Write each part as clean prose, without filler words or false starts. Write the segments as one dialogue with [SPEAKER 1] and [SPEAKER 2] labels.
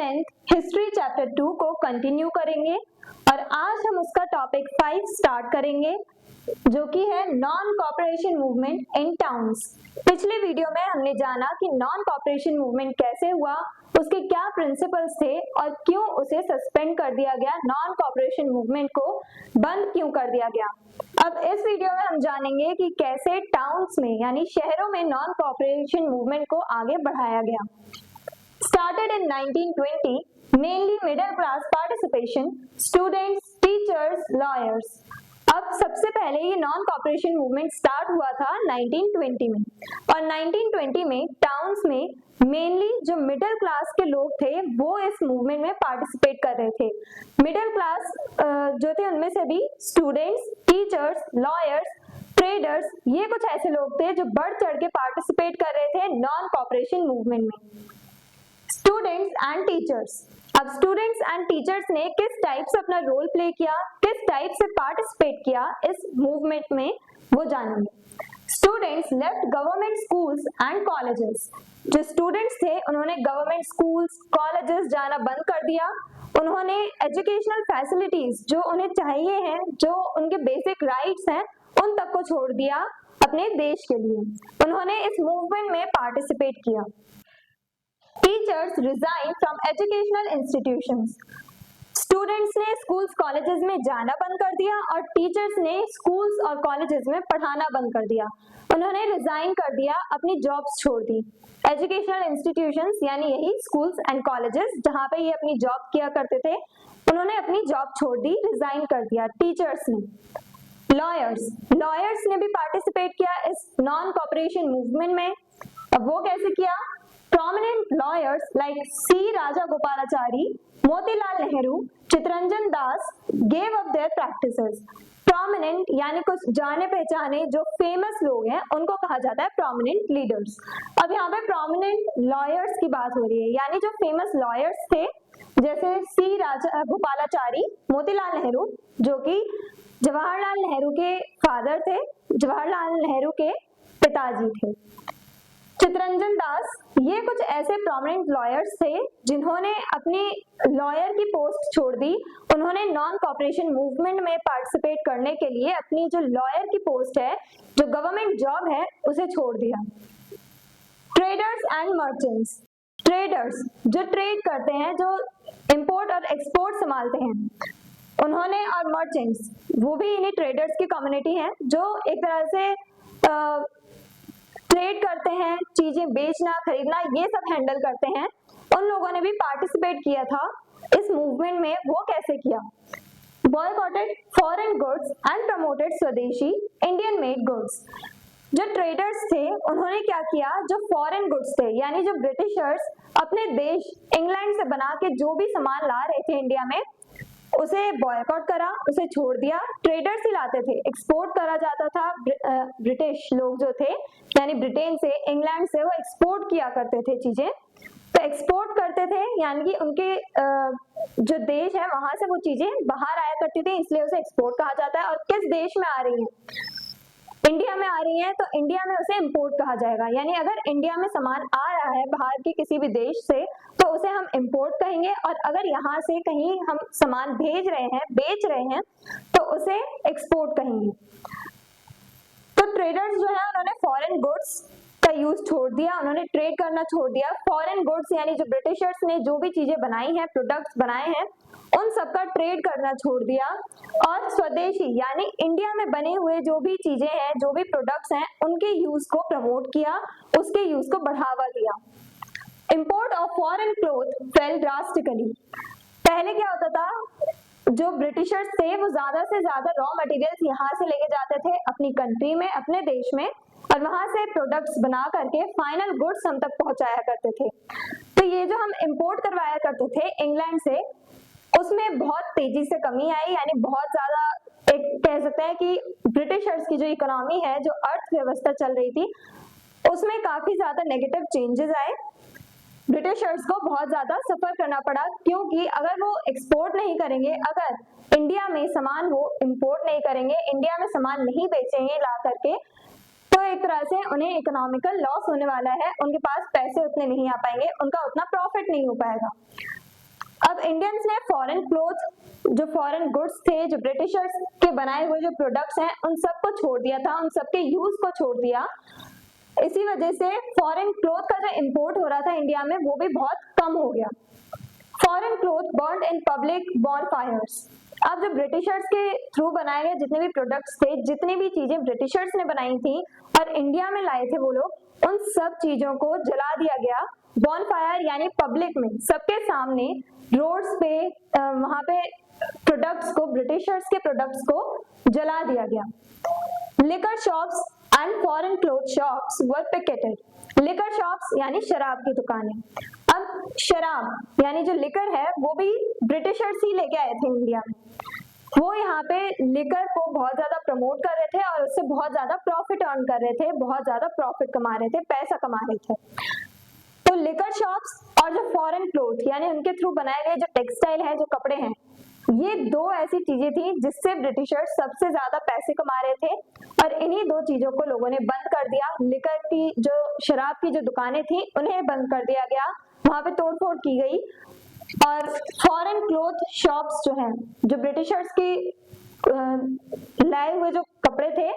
[SPEAKER 1] 10th history chapter 2 को continue करेंगे और आज हम उसका टॉपिक 5 स्टार्ट करेंगे जो कि है non cooperation movement in towns. पिछले वीडियो में हमने जाना कि नॉन कॉपरेशन मूवमेंट कैसे हुआ, उसके क्या प्रिंसिपल्स थे और क्यों उसे सस्पेंड कर दिया गया, नॉन कॉपरेशन मूवमेंट को बंद क्यों कर दिया गया। अब इस वीडियो में हम जानेंगे कि कैसे टाउन्स में यानी शहरों में नॉन कॉपरेशन मूवमेंट को आगे बढ़ाया गया। Started in 1920, mainly middle class participation, students, teachers, lawyers. अब सबसे पहले ये नॉन कॉपरेशन मूवमेंट स्टार्ट हुआ था 1920 में और 1920 में टाउन्स में मेनली जो मिडिल क्लास के लोग थे वो इस मूवमेंट में पार्टिसिपेट कर रहे थे। मिडिल क्लास जो थे उनमें से भी स्टूडेंट्स, टीचर्स, लॉयर्स, ट्रेडर्स, ये कुछ ऐसे लोग थे जो बढ़ चढ़ के पार्टिसिपेट कर रहे थे नॉन कॉपरेशन मूवमेंट में। स्टूडेंट्स एंड टीचर्स, अब स्टूडेंट्स एंड टीचर्स ने किस टाइप से अपना रोल प्ले किया, किस टाइप से पार्टिसिपेट किया इस मूवमेंट में, वो जानेंगे। Students left government schools and colleges, जो स्टूडेंट्स थे उन्होंने गवर्नमेंट स्कूल्स, कॉलेजेस जाना बंद कर दिया। उन्होंने एजुकेशनल फैसिलिटीज जो उन्हें चाहिए हैं, जो उनके बेसिक राइट्स हैं, उन तक को छोड़ दिया अपने देश के लिए। उन्होंने इस मूवमेंट में पार्टिसिपेट किया। Teachers resign from educational institutions, students ने स्कूल्स कॉलेजेस में जाना बंद कर दिया और टीचर्स ने स्कूल्स और कॉलेजेस में पढ़ाना बंद कर दिया। उन्होंने रिजाइन कर दिया, अपनी जॉब्स छोड़ दी। एजुकेशनल इंस्टीट्यूशंस यानी यही स्कूल्स एंड कॉलेजेस जहां पे ये अपनी जॉब किया करते थे, उन्होंने अपनी जॉब छोड़ दी, रिजाइन कर दिया टीचर्स ने। लॉयर्स ने भी पार्टिसिपेट किया इस नॉन कॉपरेशन मूवमेंट में। अब वो कैसे किया? Prominent lawyers like C. Rajagopalachari, Motilal Nehru, Chittaranjan Das gave up their practices. Prominent यानी कुछ जाने पहचाने जो फेमस लोग हैं उनको कहा जाता है prominent leaders। अब यहाँ पे prominent lawyers की बात हो रही है, यानी जो फेमस lawyers थे जैसे C. राजागोपालाचारी, मोतीलाल नेहरू जो कि जवाहरलाल नेहरू के फादर थे, जवाहरलाल नेहरू के पिताजी थे। चित्तरंजन दास, ये कुछ ऐसे प्रोमिनेंट लॉयर्स थे जिन्होंने अपनी लॉयर की पोस्ट छोड़ दी। उन्होंने नॉन कॉपरेशन मूवमेंट में पार्टिसिपेट करने के लिए अपनी जो लॉयर की पोस्ट है, जो गवर्नमेंट जॉब है, उसे छोड़ दिया। ट्रेडर्स एंड मर्चेंट्स, ट्रेडर्स जो ट्रेड करते हैं, जो इंपोर्ट और एक्सपोर्ट संभालते हैं, उन्होंने, और मर्चेंट्स वो भी इन्हीं ट्रेडर्स की कम्युनिटी है जो एक तरह से ट्रेड करते हैं, चीजें बेचना खरीदना ये सब हैंडल करते हैं। उन लोगों ने भी पार्टिसिपेट किया था इस मूवमेंट में। वो कैसे किया? Boycotted foreign goods and promoted स्वदेशी इंडियन मेड गुड्स। जो ट्रेडर्स थे उन्होंने क्या किया, जो फॉरेन गुड्स थे यानी जो ब्रिटिशर्स अपने देश इंग्लैंड से बना के जो भी सामान ला रहे थे इंडिया में, उसे बॉयकॉट करा, उसे छोड़ दिया। ट्रेडर्स ही लाते थे, एक्सपोर्ट करा जाता था। ब्रिटिश लोग जो थे यानी ब्रिटेन से, इंग्लैंड से, वो एक्सपोर्ट किया करते थे चीजें। तो एक्सपोर्ट करते थे यानी कि उनके जो देश है वहां से वो चीजें बाहर आया करती थी, इसलिए उसे एक्सपोर्ट कहा जाता है। और किस देश में आ रही है? इंडिया में आ रही है तो इंडिया में उसे इंपोर्ट कहा जाएगा। यानी अगर इंडिया में सामान आ रहा है बाहर के किसी भी देश से तो उसे हम इंपोर्ट कहेंगे, और अगर यहाँ से कहीं हम सामान भेज रहे हैं, बेच रहे हैं, तो उसे एक्सपोर्ट कहेंगे। तो ट्रेडर्स जो है उन्होंने फॉरेन गुड्स का यूज छोड़ दिया, उन्होंने ट्रेड करना छोड़ दिया। फॉरेन गुड्स यानी जो ब्रिटिशर्स ने जो भी चीजें बनाई हैं, प्रोडक्ट्स बनाए हैं, उन सबका ट्रेड करना छोड़ दिया। और स्वदेशी यानी इंडिया में बने हुए जो भी चीजें हैं, जो भी प्रोडक्ट्स हैं, उनके यूज को प्रमोट किया, उसके यूज को बढ़ावा दिया। Import of foreign cloth fail drastically. पहले क्या होता था, जो ब्रिटिशर्स थे वो ज्यादा से ज्यादा रॉ मटेरियल्स यहाँ से लेके जाते थे अपनी कंट्री में, अपने देश में, और वहां से प्रोडक्ट्स बना करके फाइनल गुड्स हम तक पहुंचाया करते थे। तो ये जो हम इंपोर्ट करवाया करते थे इंग्लैंड से, उसमें बहुत तेजी से कमी आई, यानी बहुत ज्यादा, एक कह सकते हैं कि ब्रिटिशर्स की जो इकोनॉमी है, जो अर्थव्यवस्था चल रही थी, उसमें काफी ज्यादा नेगेटिव चेंजेस आए। ब्रिटिशर्स को बहुत ज्यादा सफर करना पड़ा, क्योंकि अगर वो एक्सपोर्ट नहीं करेंगे, अगर इंडिया में सामान वो इंपोर्ट नहीं करेंगे, इंडिया में सामान नहीं बेचेंगे ला करके, तो एक तरह से उन्हें इकोनॉमिकल लॉस होने वाला है। उनके पास पैसे उतने नहीं आ पाएंगे, उनका उतना प्रॉफिट नहीं हो पाएगा। अब इंडियंस ने फॉरेन क्लोथ, जो फॉरेन गुड्स थे, जो ब्रिटिशर्स के बनाए हुए जो प्रोडक्ट्स हैं, उन सबको छोड़ दिया था, उन सबके यूज को छोड़ दिया। इसी वजह से फॉरेन क्लोथ का जो इंपोर्ट हो रहा था इंडिया में वो भी बहुत कम हो गया। Foreign cloth burned in public bonfires. अब जो ब्रिटिशर्स के थ्रू बनाए गए जितने भी प्रोडक्ट्स थे, जितनी भी चीजें ब्रिटिशर्स ने बनाई थी और इंडिया में लाए थे वो लोग, उन सब चीजों को जला दिया गया। बॉनफायर यानी पब्लिक में, सबके सामने, रोड्स पे, वहां पे प्रोडक्ट्स को, ब्रिटिशर्स के प्रोडक्ट्स को जला दिया गया। Liquor shops and foreign cloth shops were picketed. Liquor shops यानी शराब की दुकानें। अब शराब यानी जो लिकर है वो भी ब्रिटिशर्स ही लेके आए थे इंडिया में। वो यहाँ पे लिकर को बहुत ज्यादा प्रमोट कर रहे थे और उससे बहुत ज्यादा प्रॉफिट अर्न कर रहे थे, बहुत ज्यादा प्रॉफिट कमा रहे थे, पैसा कमा रहे थे। तो लिकर शॉप्स और जो फॉरेन क्लोथ यानी उनके थ्रू बनाए गए जो टेक्सटाइल है, जो कपड़े हैं, ये दो ऐसी चीजें थी जिससे ब्रिटिशर्स सबसे ज्यादा पैसे कमा रहे थे और इन्हीं दो चीजों को लोगों ने बंद कर दिया। लिकर की जो शराब की जो दुकानें थी उन्हें बंद कर दिया गया, वहां पे तोड़फोड़ की गई। और फॉरेन क्लोथ शॉप्स जो हैं, जो ब्रिटिशर्स की लाए हुए जो कपड़े थे,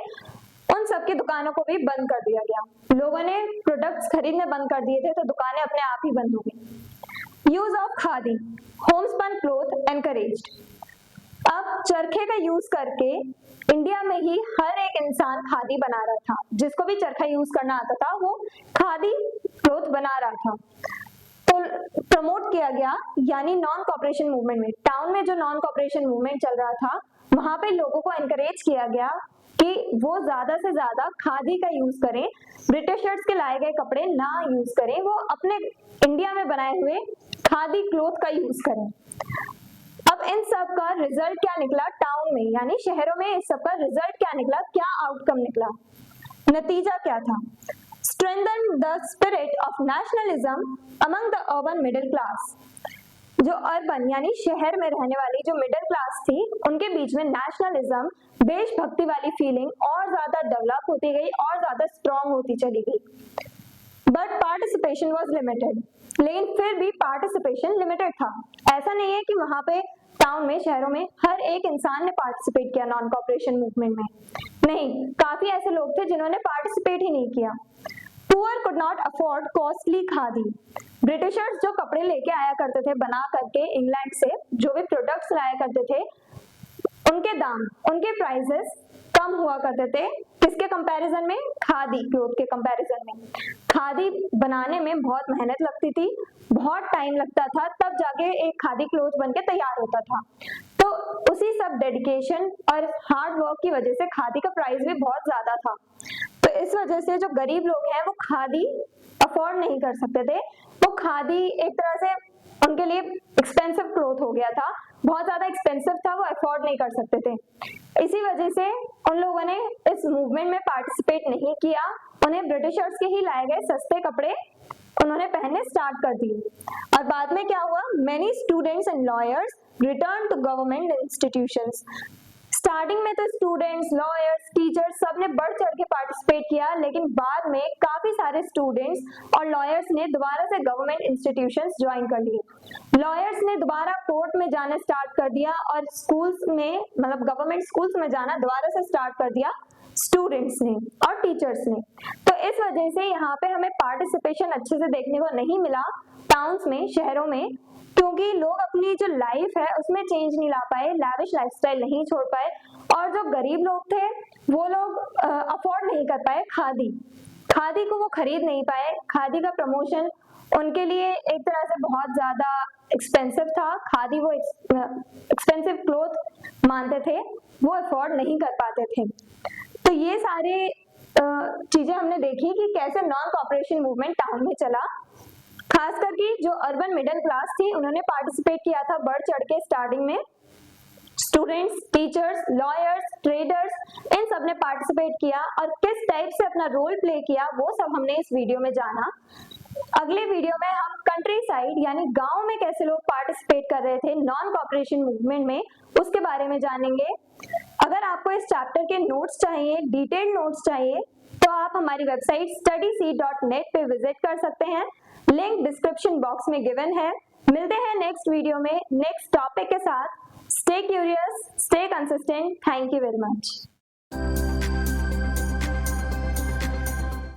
[SPEAKER 1] उन सब की दुकानों को भी बंद कर दिया गया। लोगों ने प्रोडक्ट्स खरीदने बंद कर दिए थे तो दुकानें अपने आप ही बंद हो गई। Use of khadi, homespun cloth encouraged. अब चरखे का यूज करके इंडिया में ही हर एक इंसान खादी बना रहा था। जिसको भी चरखा यूज करना आता था वो खादी क्लोथ बना रहा था। तो प्रमोट किया गया, यानी नॉन कॉपरेशन मूवमेंट में, टाउन में जो नॉन कॉपरेशन मूवमेंट चल रहा था वहां पे लोगों को एनकरेज किया गया कि वो ज्यादा से ज्यादा खादी का यूज करें, ब्रिटिशर्स के लाए गए कपड़े ना यूज करें, वो अपने इंडिया में बनाए हुए खादी क्लोथ का यूज करें। अब इन सब का रिजल्ट क्या निकला टाउन में, यानी शहरों में इस सब का रिजल्ट क्या निकला, क्या आउटकम निकला, नतीजा क्या था? Strengthen the spirit of nationalism among the urban middle class। जो अर्बन यानी शहर में रहने वाली जो मिडिल क्लास थी उनके बीच में नेशनलिज्म, देशभक्ति वाली फीलिंग और ज्यादा डेवलप होती गई और ज्यादा स्ट्रॉन्ग होती चली गई। बट पार्टिसिपेशन वाज लिमिटेड, लेकिन फिर भी पार्टिसिपेशन लिमिटेड था। ऐसा नहीं है कि वहां पे टाउन में, शहरों में हर एक इंसान ने पार्टिसिपेट किया नॉन कॉपरेशन मूवमेंट में, नहीं, काफी ऐसे लोग थे जिन्होंने पार्टिसिपेट ही नहीं किया। Poor could not afford costly khadi. Britishers जो कपड़े लेके आया करते थे बना करके इंग्लैंड से, जो भी प्रोडक्ट्स लाया करते थे, उनके दाम, उनके प्राइसेस कम हुआ करते थे। किसके कंपैरिजन में? खादी क्लोथ के कंपैरिजन में। खादी बनाने में बहुत मेहनत लगती थी, बहुत टाइम लगता था, तब जाके एक खादी क्लोथ बनके तैयार होता था। तो उसी सब डेडिकेशन और हार्ड वर्क की वजह से खादी का प्राइस भी बहुत ज्यादा था। तो इस वजह से जो गरीब लोग हैं वो खादी अफोर्ड नहीं कर सकते थे। वो खादी एक तरह से उनके लिए एक्सपेंसिव क्लोथ हो गया था, बहुत ज्यादा एक्सपेंसिव था, वो अफोर्ड नहीं कर सकते थे। इसी वजह से उन लोगों ने इस मूवमेंट में पार्टिसिपेट नहीं किया। उन्हें ब्रिटिशर्स के ही लाए गए सस्ते कपड़े उन्होंने पहनने स्टार्ट कर दिए। और बाद में क्या हुआ? Many students and lawyers return to government institutions. Starting में तो स्टूडेंट्स, लॉयर्स, टीचर्स सब ने बढ़ चढ़ के पार्टिसिपेट किया, लेकिन बाद में काफी सारे स्टूडेंट्स और लॉयर्स ने दोबारा से गवर्नमेंट इंस्टीट्यूशंस ज्वाइन कर लिए। लॉयर्स ने दोबारा कोर्ट में जाना स्टार्ट कर दिया और स्कूल्स में, मतलब गवर्नमेंट स्कूल्स में जाना दोबारा से स्टार्ट कर दिया स्टूडेंट्स ने और टीचर्स ने। तो इस वजह से यहाँ पे हमें पार्टिसिपेशन अच्छे से देखने को नहीं मिला टाउन्स में, शहरों में, क्योंकि लोग अपनी जो लाइफ है उसमें चेंज नहीं ला पाए, लैविश लाइफस्टाइल नहीं छोड़ पाए, और जो गरीब लोग थे वो लोग अफोर्ड नहीं कर पाए खादी को वो खरीद नहीं पाए। खादी का प्रमोशन उनके लिए एक तरह से बहुत ज्यादा एक्सपेंसिव था, खादी वो एक्सपेंसिव क्लोथ मानते थे, वो अफोर्ड नहीं कर पाते थे। तो ये सारे चीजें हमने देखी कि कैसे नॉन कॉपरेशन मूवमेंट टाउन में चला। खास करके जो अर्बन मिडिल क्लास थी उन्होंने पार्टिसिपेट किया था बढ़ चढ़ के स्टार्टिंग में। स्टूडेंट्स, टीचर्स, लॉयर्स, ट्रेडर्स, इन सब ने पार्टिसिपेट किया और किस टाइप से अपना रोल प्ले किया वो सब हमने इस वीडियो में जाना। अगले वीडियो में हम कंट्री साइड यानी गांव में कैसे लोग पार्टिसिपेट कर रहे थे नॉन कॉपरेशन मूवमेंट में, उसके बारे में जानेंगे। अगर आपको इस चैप्टर के नोट्स चाहिए, डिटेल्ड नोट्स चाहिए, तो आप हमारी वेबसाइट studyseed.net पे विजिट कर सकते हैं। लिंक डिस्क्रिप्शन बॉक्स में गिवन है। मिलते हैं नेक्स्ट वीडियो में नेक्स्ट टॉपिक के साथ। Stay curious, stay consistent. Thank you very much.